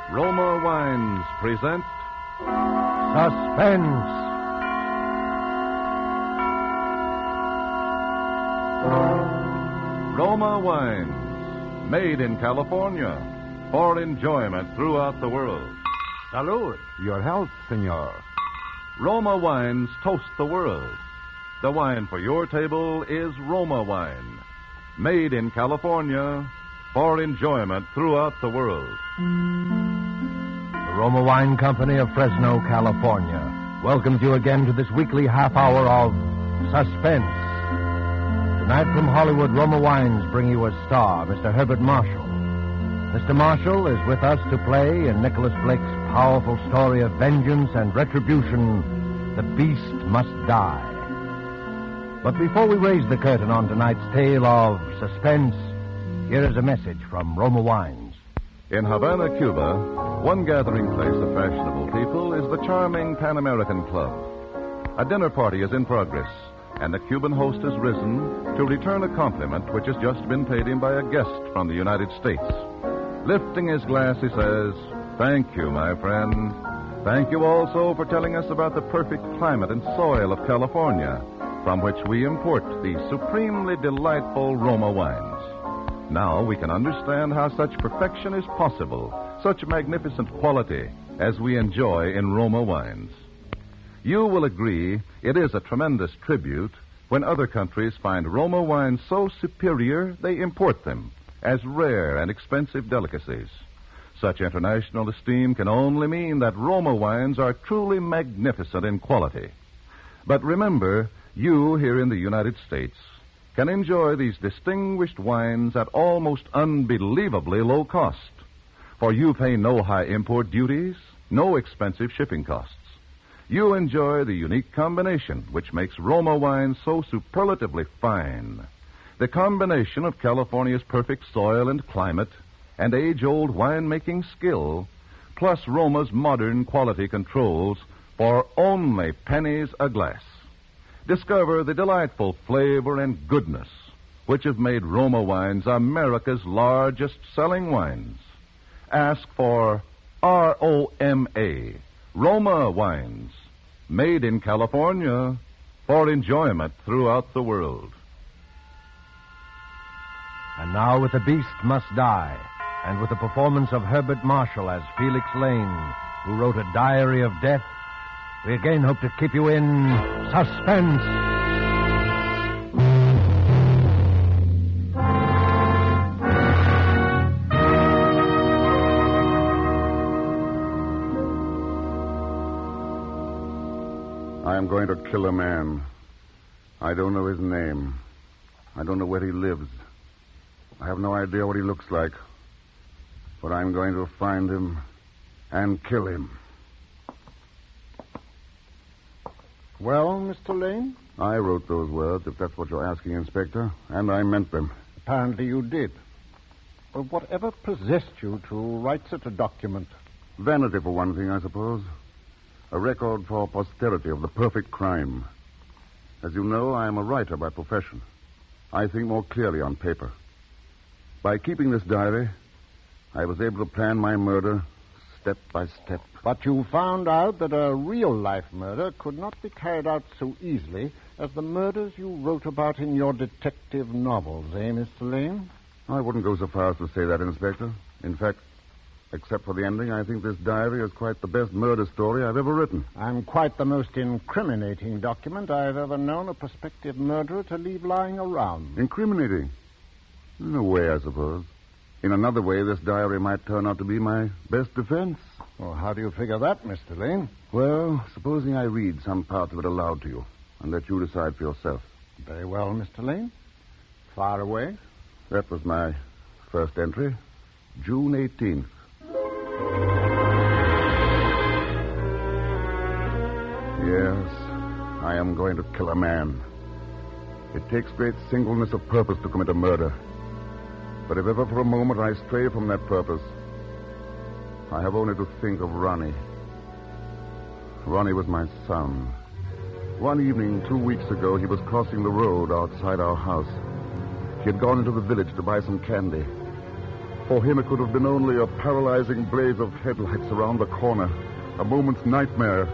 Roma Wines present Suspense. Roma Wines, made in California for enjoyment throughout the world. Salud. Your health, senor. Roma Wines toast the world. The wine for your table is Roma Wine, made in California for enjoyment throughout the world. The Roma Wine Company of Fresno, California, welcomes you again to this weekly half hour of Suspense. Tonight from Hollywood, Roma Wines bring you a star, Mr. Herbert Marshall. Mr. Marshall is with us to play in Nicholas Blake's powerful story of vengeance and retribution, The Beast Must Die. But before we raise the curtain on tonight's tale of suspense, here is a message from Roma Wines. In Havana, Cuba, one gathering place of fashionable people is the charming Pan American Club. A dinner party is in progress, and the Cuban host has risen to return a compliment which has just been paid him by a guest from the United States. Lifting his glass, he says, "Thank you, my friend. Thank you also for telling us about the perfect climate and soil of California, from which we import the supremely delightful Roma wines. Now we can understand how such perfection is possible, such magnificent quality as we enjoy in Roma wines. You will agree it is a tremendous tribute when other countries find Roma wines so superior they import them as rare and expensive delicacies. Such international esteem can only mean that Roma wines are truly magnificent in quality. But remember, you here in the United States can enjoy these distinguished wines at almost unbelievably low cost. For you pay no high import duties, no expensive shipping costs. You enjoy the unique combination which makes Roma wines so superlatively fine. The combination of California's perfect soil and climate and age-old winemaking skill, plus Roma's modern quality controls for only pennies a glass. Discover the delightful flavor and goodness which have made Roma wines America's largest selling wines. Ask for ROMA, Roma Wines, made in California for enjoyment throughout the world. And now with The Beast Must Die, and with the performance of Herbert Marshall as Felix Lane, who wrote a diary of death, we again hope to keep you in suspense. I am going to kill a man. I don't know his name. I don't know where he lives. I have no idea what he looks like. But I'm going to find him and kill him. Well, Mr. Lane? I wrote those words, if that's what you're asking, Inspector, and I meant them. Apparently you did. Well, whatever possessed you to write such a document? Vanity, for one thing, I suppose. A record for posterity of the perfect crime. As you know, I am a writer by profession. I think more clearly on paper. By keeping this diary, I was able to plan my murder step by step. But you found out that a real-life murder could not be carried out so easily as the murders you wrote about in your detective novels, eh, Mr. Lane? I wouldn't go so far as to say that, Inspector. In fact, except for the ending, I think this diary is quite the best murder story I've ever written. And quite the most incriminating document I've ever known a prospective murderer to leave lying around. Incriminating? In a way, I suppose. In another way, this diary might turn out to be my best defense. Well, how do you figure that, Mr. Lane? Well, supposing I read some parts of it aloud to you and let you decide for yourself. Very well, Mr. Lane. Far away. That was my first entry, June 18th. Yes, I am going to kill a man. It takes great singleness of purpose to commit a murder. But if ever for a moment I stray from that purpose, I have only to think of Ronnie. Ronnie was my son. One evening 2 weeks ago, he was crossing the road outside our house. He had gone into the village to buy some candy. For him, it could have been only a paralyzing blaze of headlights around the corner, a moment's nightmare,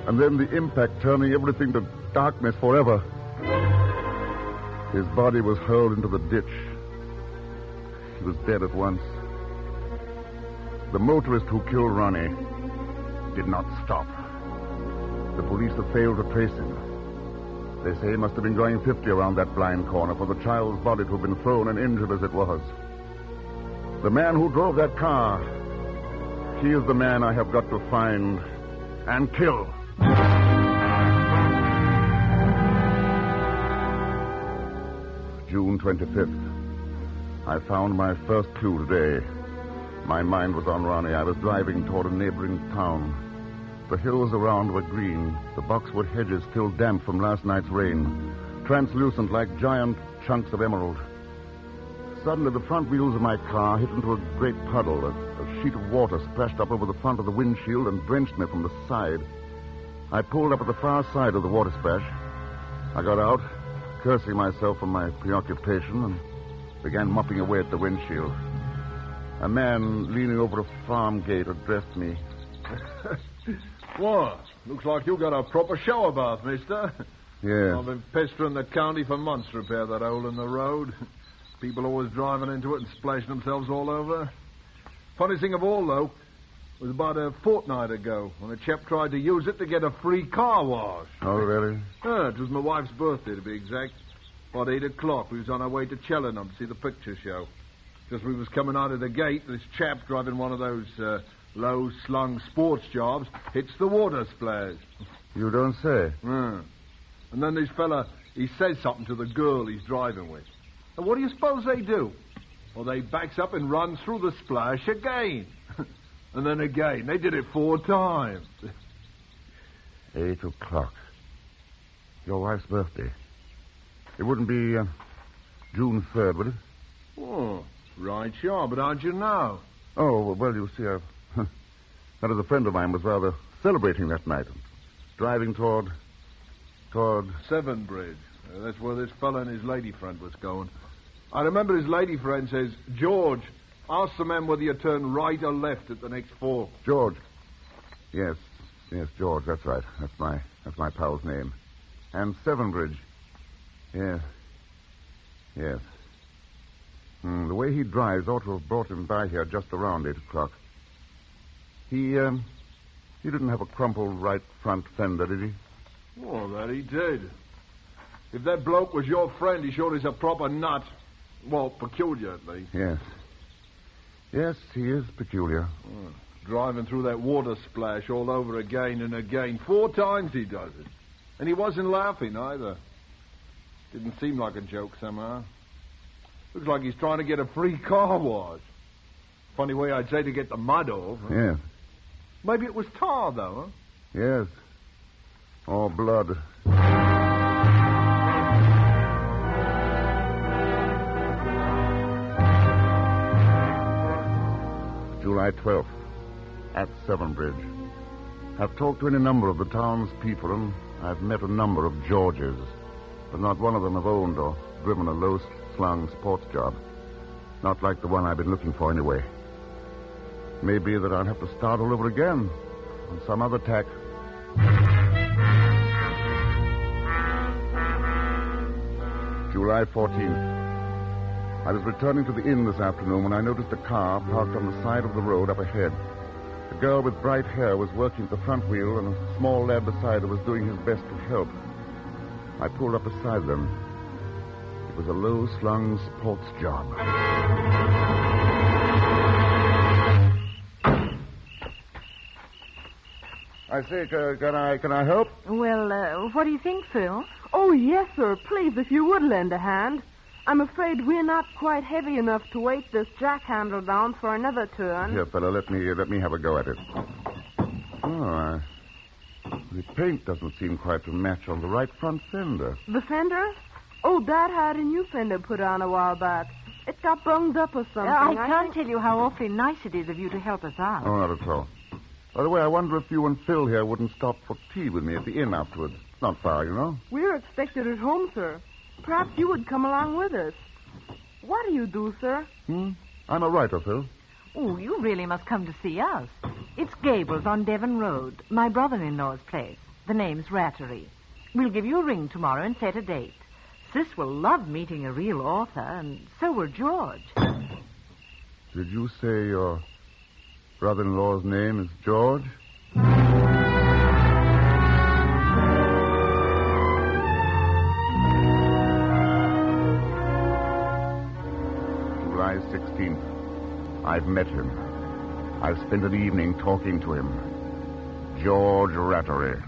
and then the impact turning everything to darkness forever. His body was hurled into the ditch. He was dead at once. The motorist who killed Ronnie did not stop. The police have failed to trace him. They say he must have been going 50 around that blind corner for the child's body to have been thrown and injured as it was. The man who drove that car, he is the man I have got to find and kill. June 25th. I found my first clue today. My mind was on Ronnie. I was driving toward a neighboring town. The hills around were green, the boxwood hedges still damp from last night's rain, translucent like giant chunks of emerald. Suddenly, the front wheels of my car hit into a great puddle. A sheet of water splashed up over the front of the windshield and drenched me from the side. I pulled up at the far side of the water splash. I got out, cursing myself for my preoccupation, and began mopping away at the windshield. A man leaning over a farm gate addressed me. What? Looks like you got a proper shower bath, mister. Yes. I've been pestering the county for months to repair that hole in the road. People always driving into it and splashing themselves all over. Funny thing of all, though, was about a fortnight ago when a chap tried to use it to get a free car wash. Oh, really? Yeah, it was my wife's birthday, to be exact. About 8 o'clock, we was on our way to Cheltenham to see the picture show. Just as we was coming out of the gate, this chap driving one of those low-slung sports jobs hits the water splash. You don't say. Yeah. And then this fella, he says something to the girl he's driving with. And what do you suppose they do? Well, they backs up and runs through the splash again. And then again. They did it 4 times. 8 o'clock. Your wife's birthday. It wouldn't be June 3rd, would it? Oh, right, sure. But how'd you know? Oh, well, you see, that is a friend of mine was rather celebrating that night. Driving toward... Severnbridge. That's where this fella and his lady friend was going. I remember his lady friend says, George, ask the man whether you turn right or left at the next fork. George. Yes, George, that's right. That's my pal's name. And Severnbridge. Yes. The way he drives ought to have brought him by here just around 8 o'clock. He didn't have a crumpled right front fender, did he? Oh, that he did. If that bloke was your friend, he sure is a proper nut. Well, peculiar, at least. Yes. Yes, he is peculiar. Driving through that water splash all over again and again. 4 times he does it. And he wasn't laughing, either. Didn't seem like a joke, somehow. Looks like he's trying to get a free car wash. Funny way I'd say to get the mud off. Huh? Yes. Maybe it was tar, though, huh? Yes. Or blood. July 12th, at Severnbridge. I've talked to any number of the town's people, and I've met a number of Georges, but not one of them have owned or driven a low-slung sports job. Not like the one I've been looking for, anyway. Maybe that I'll have to start all over again on some other tack. July 14th. I was returning to the inn this afternoon when I noticed a car parked on the side of the road up ahead. A girl with bright hair was working at the front wheel, and a small lad beside her was doing his best to help. I pulled up beside them. It was a low-slung sports job. I say, can I help? Well, what do you think, Phil? Oh, yes, sir. Please, if you would lend a hand. I'm afraid we're not quite heavy enough to weight this jack handle down for another turn. Here, fella, let me have a go at it. Oh, the paint doesn't seem quite to match on the right front fender. The fender? Oh, Dad had a new fender put on a while back. It got bunged up or something. I can't tell you how awfully nice it is of you to help us out. Oh, not at all. By the way, I wonder if you and Phil here wouldn't stop for tea with me at the inn afterwards. Not far, you know. We're expected at home, sir. Perhaps you would come along with us. What do you do, sir? I'm a writer, Phil. Oh, you really must come to see us. It's Gables on Devon Road, my brother-in-law's place. The name's Rattery. We'll give you a ring tomorrow and set a date. Sis will love meeting a real author, and so will George. Did you say your brother-in-law's name is George? July 16th. I've met him. I've spent an evening talking to him. George Rattery.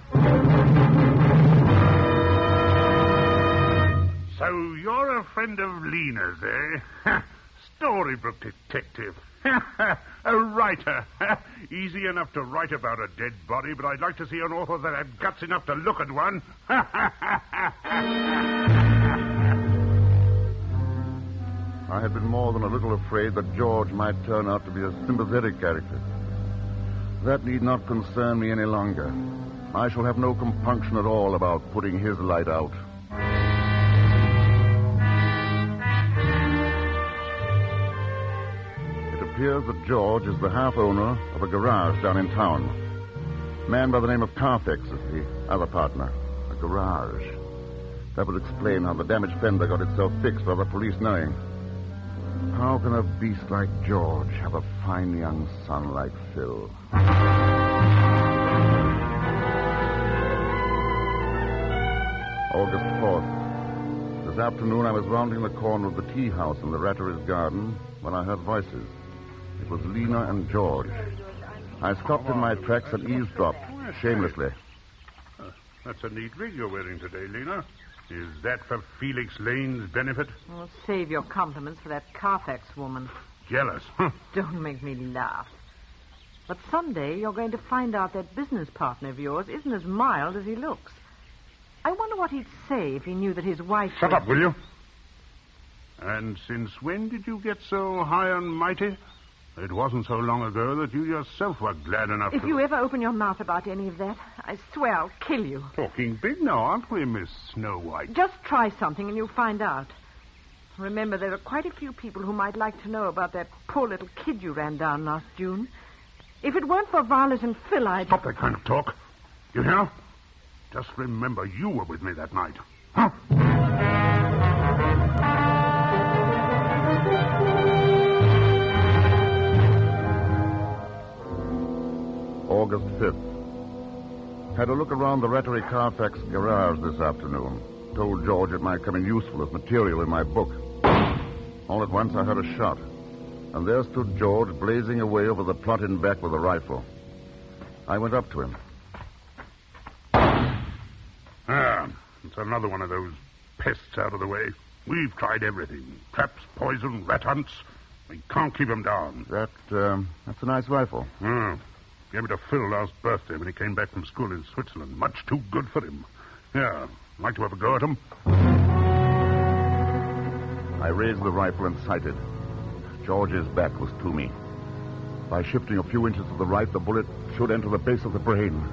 So you're a friend of Lena's, eh? Storybook detective. A writer. Easy enough to write about a dead body, but I'd like to see an author that had guts enough to look at one. I had been more than a little afraid that George might turn out to be a sympathetic character. That need not concern me any longer. I shall have no compunction at all about putting his light out. It appears that George is the half-owner of a garage down in town. A man by the name of Carfax is the other partner. A garage. That would explain how the damaged fender got itself fixed without the police knowing. How can a beast like George have a fine young son like Phil? August 4th. This afternoon I was rounding the corner of the tea house in the Rattery's garden when I heard voices. It was Lena and George. I stopped in my tracks and eavesdropped, shamelessly. That's a neat rig you're wearing today, Lena. Is that for Felix Lane's benefit? Well, save your compliments for that Carfax woman. Jealous. Don't make me laugh. But someday you're going to find out that business partner of yours isn't as mild as he looks. I wonder what he'd say if he knew that his wife... Shut up, will you? And since when did you get so high and mighty? It wasn't so long ago that you yourself were glad enough If you ever open your mouth about any of that, I swear I'll kill you. Talking big now, aren't we, Miss Snow White? Just try something and you'll find out. Remember, there are quite a few people who might like to know about that poor little kid you ran down last June. If it weren't for Violet and Phil, I'd... Stop that kind of talk. You hear? Just remember you were with me that night. Huh? August 5th. Had a look around the Rattery Carfax garage this afternoon. Told George it might come in useful as material in my book. All at once I heard a shot. And there stood George blazing away over the plot in back with a rifle. I went up to him. Ah, it's another one of those pests out of the way. We've tried everything. Traps, poison, rat hunts. We can't keep them down. That's a nice rifle. Gave it to Phil last birthday when he came back from school in Switzerland. Much too good for him. Yeah, like to have a go at him? I raised the rifle and sighted. George's back was to me. By shifting a few inches to the right, the bullet should enter the base of the brain.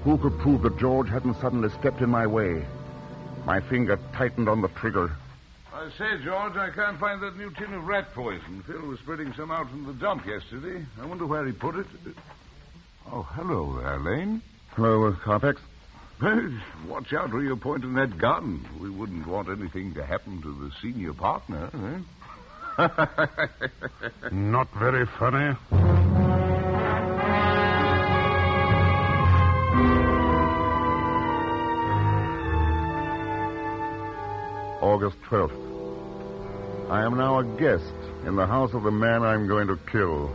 Who could prove that George hadn't suddenly stepped in my way? My finger tightened on the trigger. I say, George, I can't find that new tin of rat poison. Phil was spreading some out in the dump yesterday. I wonder where he put it. Oh, hello there, Lane. Hello, Carfax. Watch out where you're pointing that gun. We wouldn't want anything to happen to the senior partner, eh? Not very funny. August 12th. I am now a guest in the house of the man I'm going to kill.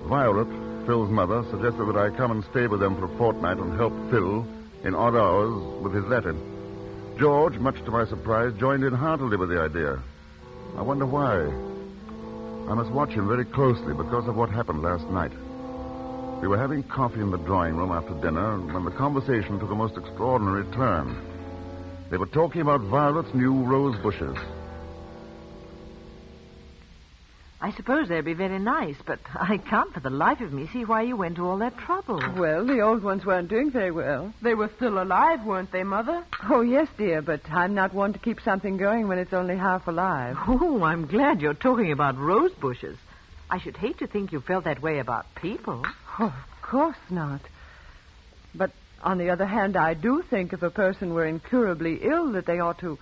Violet, Phil's mother, suggested that I come and stay with them for a fortnight and help Phil in odd hours with his Latin. George, much to my surprise, joined in heartily with the idea. I wonder why. I must watch him very closely because of what happened last night. We were having coffee in the drawing room after dinner when the conversation took a most extraordinary turn. They were talking about Violet's new rose bushes. I suppose they'd be very nice, but I can't for the life of me see why you went to all that trouble. Well, the old ones weren't doing very well. They were still alive, weren't they, Mother? Oh, yes, dear, but I'm not one to keep something going when it's only half alive. Oh, I'm glad you're talking about rose bushes. I should hate to think you felt that way about people. Oh, of course not. But on the other hand, I do think if a person were incurably ill that they ought to...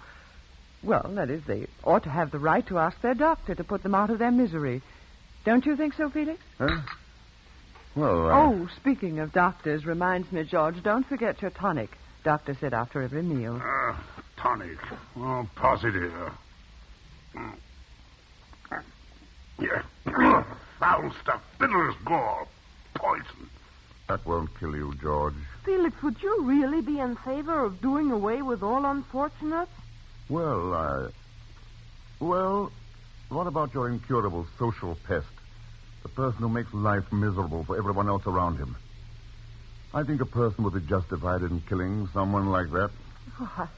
Well, that is, they ought to have the right to ask their doctor to put them out of their misery. Don't you think so, Felix? Huh? Well, Oh, speaking of doctors, reminds me, George, don't forget your tonic. Doctor said after every meal. Tonic. Oh, positive. Yeah. Foul stuff. Fiddler's gall. Poison. that won't kill you, George. Felix, would you really be in favor of doing away with all unfortunates? Well, what about your incurable social pest? The person who makes life miserable for everyone else around him. I think a person would be justified in killing someone like that. Oh,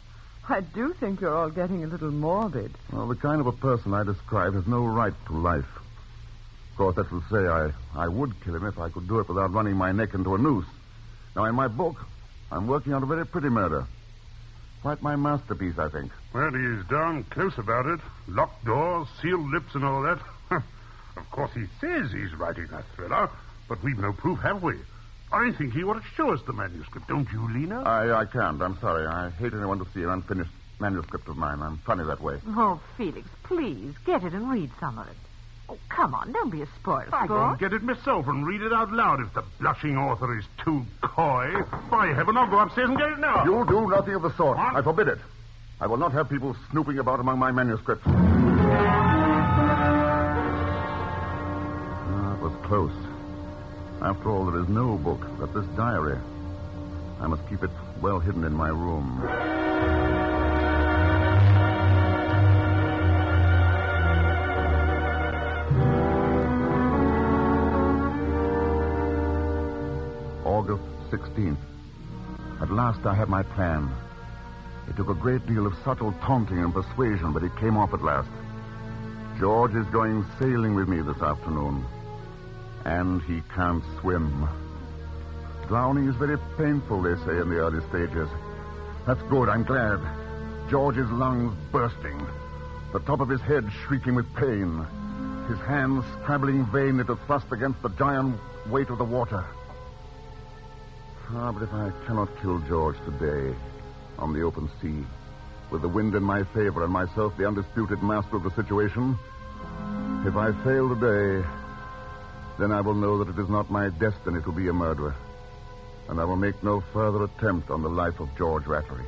I do think you're all getting a little morbid. Well, the kind of a person I describe has no right to life. Of course, that will say I would kill him if I could do it without running my neck into a noose. Now, in my book, I'm working on a very pretty murder. Quite my masterpiece, I think. Well, he's darn close about it. Locked doors, sealed lips, and all that. Of course, he says he's writing a thriller, but we've no proof, have we? I think he ought to show us the manuscript, don't you, Lena? I can't. I'm sorry. I hate anyone to see an unfinished manuscript of mine. I'm funny that way. Oh, Felix, please, get it and read some of it. Oh, come on, don't be a spoil I'll go and get it myself and read it out loud if the blushing author is too coy. By heaven, I'll go upstairs and get it now. You'll do nothing of the sort. What? I forbid it. I will not have people snooping about among my manuscripts. It was close. After all, there is no book but this diary. I must keep it well hidden in my room. August 16th. At last I had my plan. It took a great deal of subtle taunting and persuasion, but it came off at last. George is going sailing with me this afternoon. And he can't swim. Drowning is very painful, they say, in the early stages. That's good, I'm glad. George's lungs bursting. The top of his head shrieking with pain. His hands scrabbling vainly to thrust against the giant weight of the water. But if I cannot kill George today, on the open sea, with the wind in my favor and myself the undisputed master of the situation, if I fail today, then I will know that it is not my destiny to be a murderer, and I will make no further attempt on the life of George Rattery.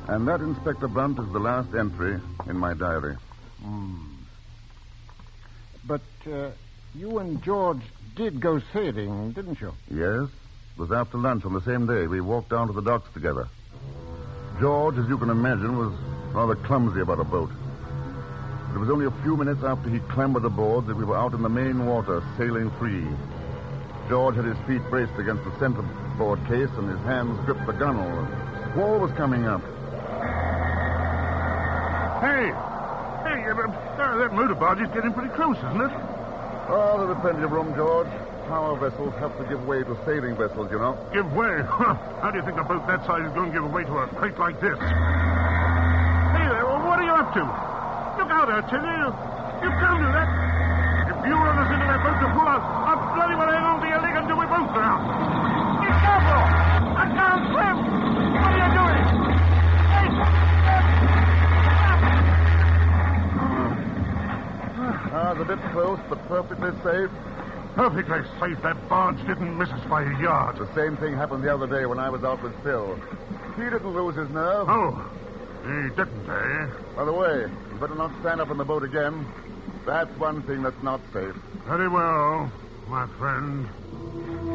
And that, Inspector Blunt, is the last entry in my diary. But you and George did go sailing, didn't you? Yes, it was after lunch on the same day. We walked down to the docks together. George, as you can imagine, was rather clumsy about a boat. But it was only a few minutes after he clambered aboard that we were out in the main water, sailing free. George had his feet braced against the centerboard case and his hands gripped the gunwale. A squall was coming up. Hey, that motor barge is getting pretty close, isn't it? Oh, there's plenty of room, George. Power vessels have to give way to sailing vessels, you know. Give way? How do you think a boat that size is going to give way to a crate like this? Hey there, what are you up to? Look out, I tell you. You can't do that. If you run us into that boat to pull us, I'll bloody well hang on to your leg until we both drown. Be careful! I can't swim! What are you doing? Hey! It's a bit close, but perfectly safe. Perfectly safe. That barge didn't miss us by a yard. The same thing happened the other day when I was out with Phil. He didn't lose his nerve. Oh, he didn't, eh? By the way, you better not stand up in the boat again. That's one thing that's not safe. Very well, my friend.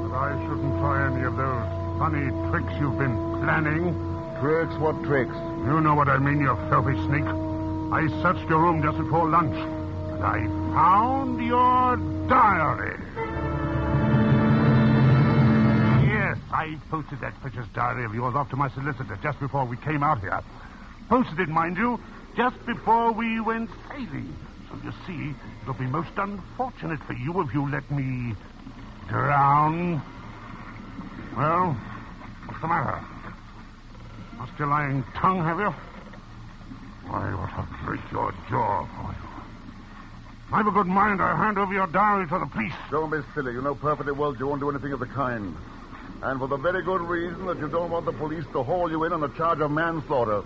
But I shouldn't try any of those funny tricks you've been planning. Tricks? What tricks? You know what I mean, you filthy sneak. I searched your room just before lunch. I found your diary. Yes, I posted that precious diary of yours off to my solicitor just before we came out here. Posted it, mind you, just before we went sailing. So you see, it'll be most unfortunate for you if you let me drown Well, what's the matter? Lost your lying tongue, have you? Why, what I'll break your jaw for you. I've a good mind to hand over your diary to the police. Don't be silly. You know perfectly well you won't do anything of the kind. And for the very good reason that you don't want the police to haul you in on a charge of manslaughter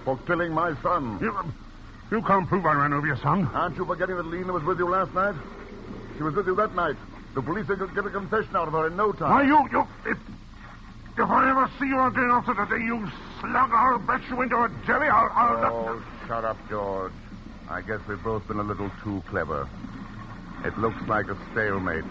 for killing my son. You can't prove I ran over your son. Aren't you forgetting that Lena was with you last night? She was with you that night. The police will get a confession out of her in no time. Why, if I ever see you again after the day you slug, I'll bet you into a jelly. Oh, shut up, George. I guess we've both been a little too clever. It looks like a stalemate.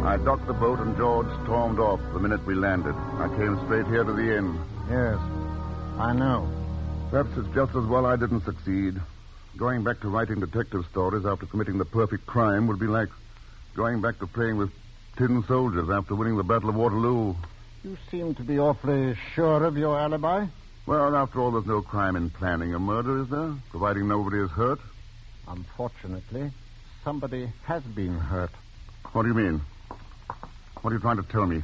I docked the boat and George stormed off the minute we landed. I came straight here to the inn. Yes, I know. Perhaps it's just as well I didn't succeed. Going back to writing detective stories after committing the perfect crime would be like going back to playing with tin soldiers after winning the Battle of Waterloo. You seem to be awfully sure of your alibi. Well, after all, there's no crime in planning a murder, is there? Providing nobody is hurt. Unfortunately, somebody has been hurt. What do you mean? What are you trying to tell me?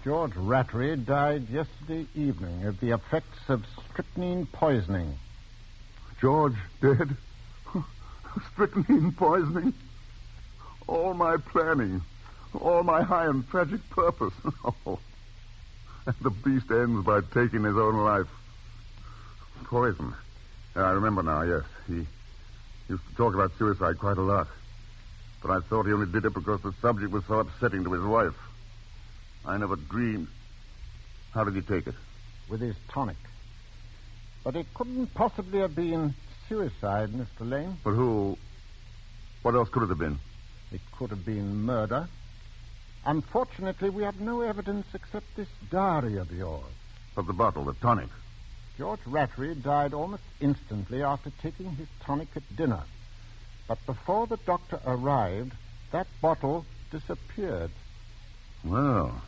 George Rattery died yesterday evening of the effects of strychnine poisoning. George dead? Strychnine poisoning? All my planning, all my high and tragic purpose. Oh. And the beast ends by taking his own life. Poison. I remember now, yes. He used to talk about suicide quite a lot. But I thought he only did it because the subject was so upsetting to his wife. I never dreamed. How did he take it? With his tonic. But it couldn't possibly have been suicide, Mr. Lane. But who... What else could it have been? It could have been murder. Unfortunately, we have no evidence except this diary of yours. Of the bottle, the tonic. George Rattery died almost instantly after taking his tonic at dinner. But before the doctor arrived, that bottle disappeared. Well,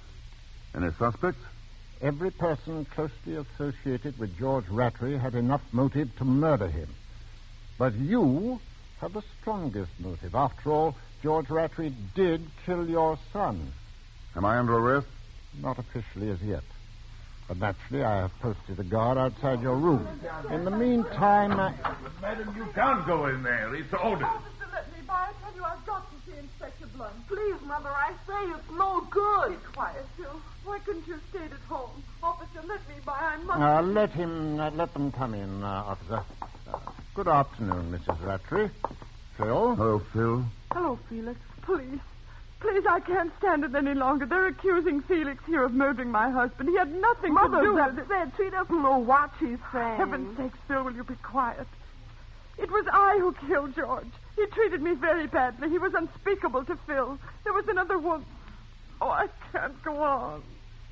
any suspects? Every person closely associated with George Rattery had enough motive to murder him. But you have the strongest motive. After all, George Rattery did kill your son. Am I under arrest? Not officially as yet. But naturally, I have posted a guard outside your room. In the meantime, Madam, you can't go in there. It's ordered. Officer, let me by. I tell you, I've got to see Inspector Blunt. Please, Mother, I say it's no good. Be quiet, Phil. Why couldn't you have stayed at home? Officer, let me by. I must... let them come in, officer. Good afternoon, Mrs. Rattery. Phil? Hello, Phil. Hello, Felix. Please. Please, I can't stand it any longer. They're accusing Felix here of murdering my husband. He had nothing to do with it. Said she doesn't know what she's saying. Heaven's sakes, Phil, will you be quiet? It was I who killed George. He treated me very badly. He was unspeakable to Phil. There was another woman. Oh, I can't go on.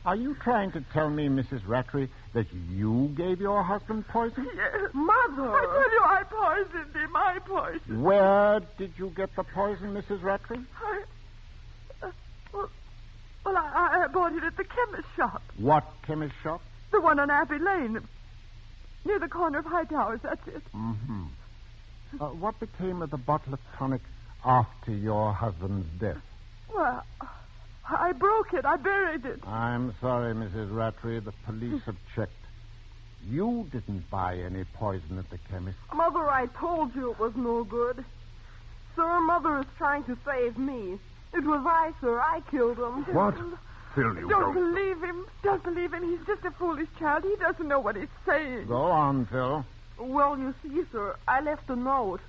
Are you trying to tell me, Mrs. Rattery, that you gave your husband poison? Yes. Mother! I tell you, I poisoned him. I poisoned. Where did you get the poison, Mrs. Rattery? Well, I bought it at the chemist shop. What chemist shop? The one on Abbey Lane. Near the corner of High Towers, that's it. Mm-hmm. What became of the bottle of tonic after your husband's death? Well, I broke it. I buried it. I'm sorry, Mrs. Rattery. The police have checked. You didn't buy any poison at the chemist. Mother, I told you it was no good. Sir, Mother is trying to save me. It was I, sir. I killed him. What? Phil, you Don't believe him. Don't believe him. He's just a foolish child. He doesn't know what he's saying. Go on, Phil. Well, you see, sir, I left a note.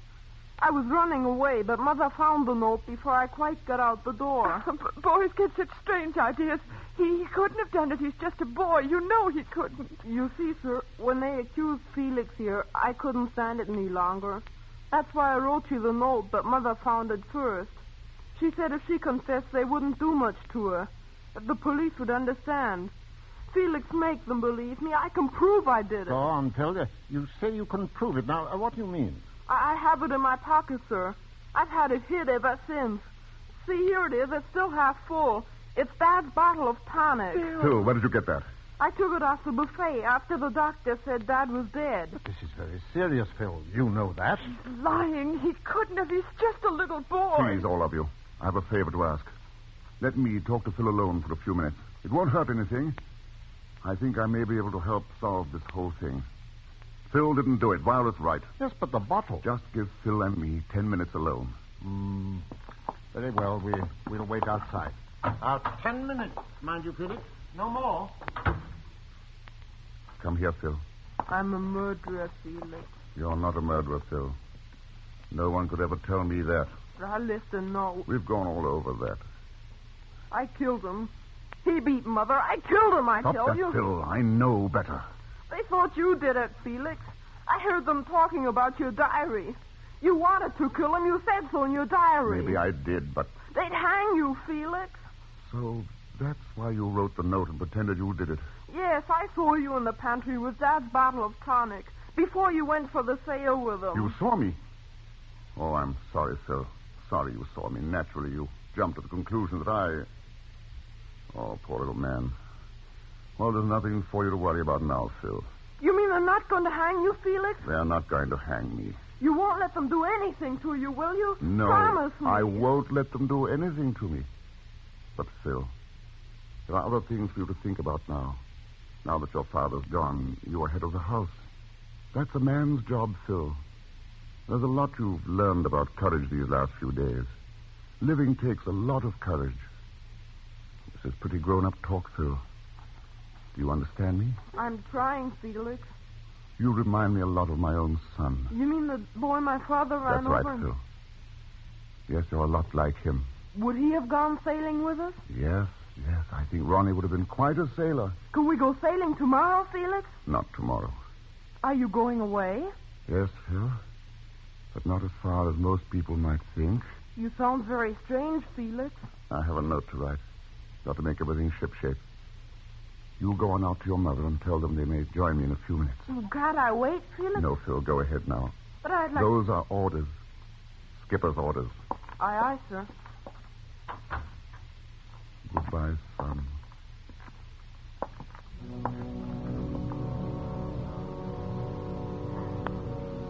I was running away, but Mother found the note before I quite got out the door. Boys get such strange ideas. He couldn't have done it. He's just a boy. You know he couldn't. You see, sir, when they accused Felix here, I couldn't stand it any longer. That's why I wrote you the note, but Mother found it first. She said if she confessed, they wouldn't do much to her. The police would understand. Felix, make them believe me. I can prove I did it. Go on, Phil. You say you can prove it. Now, what do you mean? I have it in my pocket, sir. I've had it hid ever since. See, here it is. It's still half full. It's Dad's bottle of tonic. Phil, where did you get that? I took it off the buffet after the doctor said Dad was dead. This is very serious, Phil. You know that. He's lying. He couldn't have. He's just a little boy. Please, all of you. I have a favor to ask. Let me talk to Phil alone for a few minutes. It won't hurt anything. I think I may be able to help solve this whole thing. Phil didn't do it. Violet's right. Yes, but the bottle. Just give Phil and me 10 minutes alone. Very well. We'll wait outside. 10 minutes, mind you, Felix. No more. Come here, Phil. I'm a murderer, Felix. You're not a murderer, Phil. No one could ever tell me that. Now listen, no. We've gone all over that. I killed him. He beat Mother. I killed him, I Stop tell that, you. Phil. I know better. They thought you did it, Felix. I heard them talking about your diary. You wanted to kill him. You said so in your diary. Maybe I did, but... They'd hang you, Felix. So that's why you wrote the note and pretended you did it. Yes, I saw you in the pantry with Dad's bottle of tonic before you went for the sale with him. You saw me? Oh, I'm sorry, Phil. Sorry you saw me. Naturally, you jumped to the conclusion that I... Oh, poor little man. Well, there's nothing for you to worry about now, Phil. You mean they're not going to hang you, Felix? They're not going to hang me. You won't let them do anything to you, will you? No, Promise me. I won't let them do anything to me. But, Phil, there are other things for you to think about now. Now that your father's gone, you're head of the house. That's a man's job, Phil. There's a lot you've learned about courage these last few days. Living takes a lot of courage. This is pretty grown-up talk, Phil. Do you understand me? I'm trying, Felix. You remind me a lot of my own son. You mean the boy my father ran That's over? right, Phil. Yes, you're a lot like him. Would he have gone sailing with us? Yes. I think Ronnie would have been quite a sailor. Could we go sailing tomorrow, Felix? Not tomorrow. Are you going away? Yes, Phil. But not as far as most people might think. You sound very strange, Felix. I have a note to write. Got to make everything shipshape. You go on out to your mother and tell them they may join me in a few minutes. Oh, can't I wait, Felix? No, Phil, go ahead now. But I'd like... Those are orders. Skipper's orders. Aye, sir. Goodbye, son.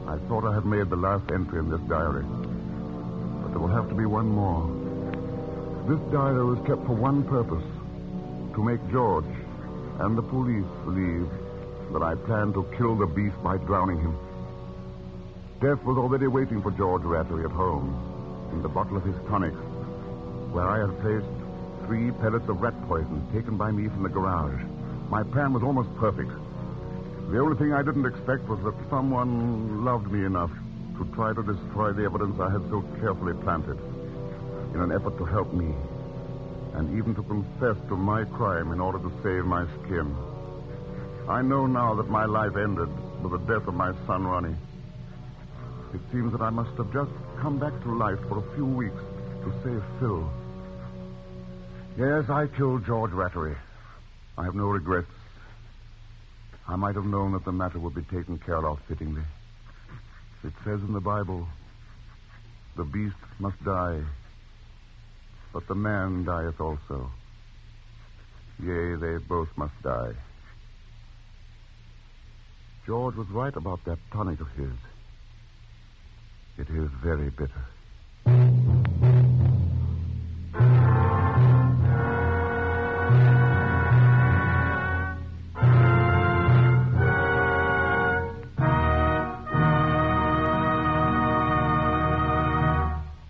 I thought I had made the last entry in this diary. But there will have to be one more. This diary was kept for one purpose. To make George and the police believe that I planned to kill the beast by drowning him. Death was already waiting for George Rattery at home, in the bottle of his tonic, where I had placed 3 pellets of rat poison taken by me from the garage. My plan was almost perfect. The only thing I didn't expect was that someone loved me enough to try to destroy the evidence I had so carefully planted in an effort to help me, and even to confess to my crime in order to save my skin. I know now that my life ended with the death of my son, Ronnie. It seems that I must have just come back to life for a few weeks to save Phil. Yes, I killed George Rattery. I have no regrets. I might have known that the matter would be taken care of fittingly. It says in the Bible, the beast must die, but the man dieth also. Yea, they both must die. George was right about that tonic of his. It is very bitter.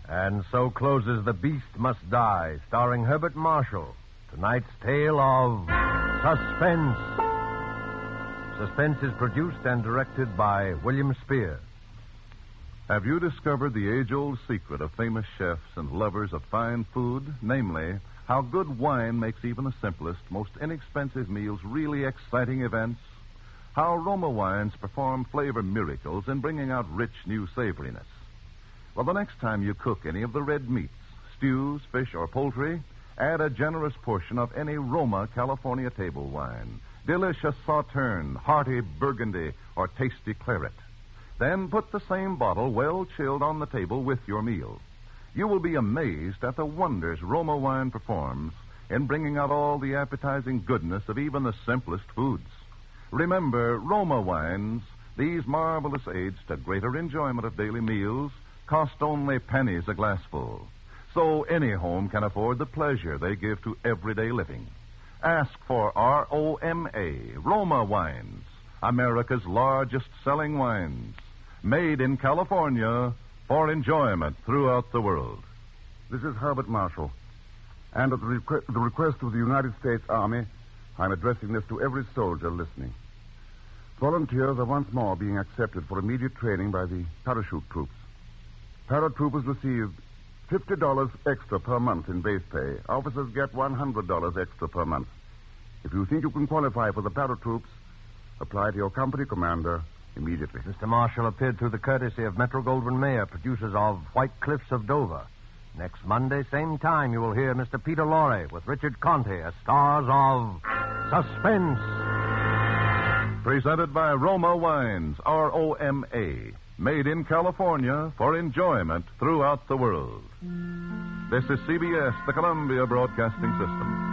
And so closes The Beast Must Die, starring Herbert Marshall. Tonight's tale of Suspense. Suspense is produced and directed by William Spear. Have you discovered the age-old secret of famous chefs and lovers of fine food? Namely, how good wine makes even the simplest, most inexpensive meals really exciting events? How Roma wines perform flavor miracles in bringing out rich new savoriness? Well, the next time you cook any of the red meats, stews, fish, or poultry, add a generous portion of any Roma California table wine. Delicious Sauterne, hearty Burgundy, or tasty claret. Then put the same bottle well chilled on the table with your meal. You will be amazed at the wonders Roma wine performs in bringing out all the appetizing goodness of even the simplest foods. Remember, Roma wines, these marvelous aids to greater enjoyment of daily meals, cost only pennies a glassful. So any home can afford the pleasure they give to everyday living. Ask for ROMA, Roma wines, America's largest selling wines, made in California for enjoyment throughout the world. This is Herbert Marshall. And at the request of the United States Army, I'm addressing this to every soldier listening. Volunteers are once more being accepted for immediate training by the parachute troops. Paratroopers receive $50 extra per month in base pay. Officers get $100 extra per month. If you think you can qualify for the paratroops, apply to your company commander immediately. Mr. Marshall appeared through the courtesy of Metro Goldwyn Mayer, producers of White Cliffs of Dover. Next Monday, same time, you will hear Mr. Peter Lorre with Richard Conte as stars of Suspense. Presented by Roma Wines, ROMA, made in California for enjoyment throughout the world. This is CBS, the Columbia Broadcasting System.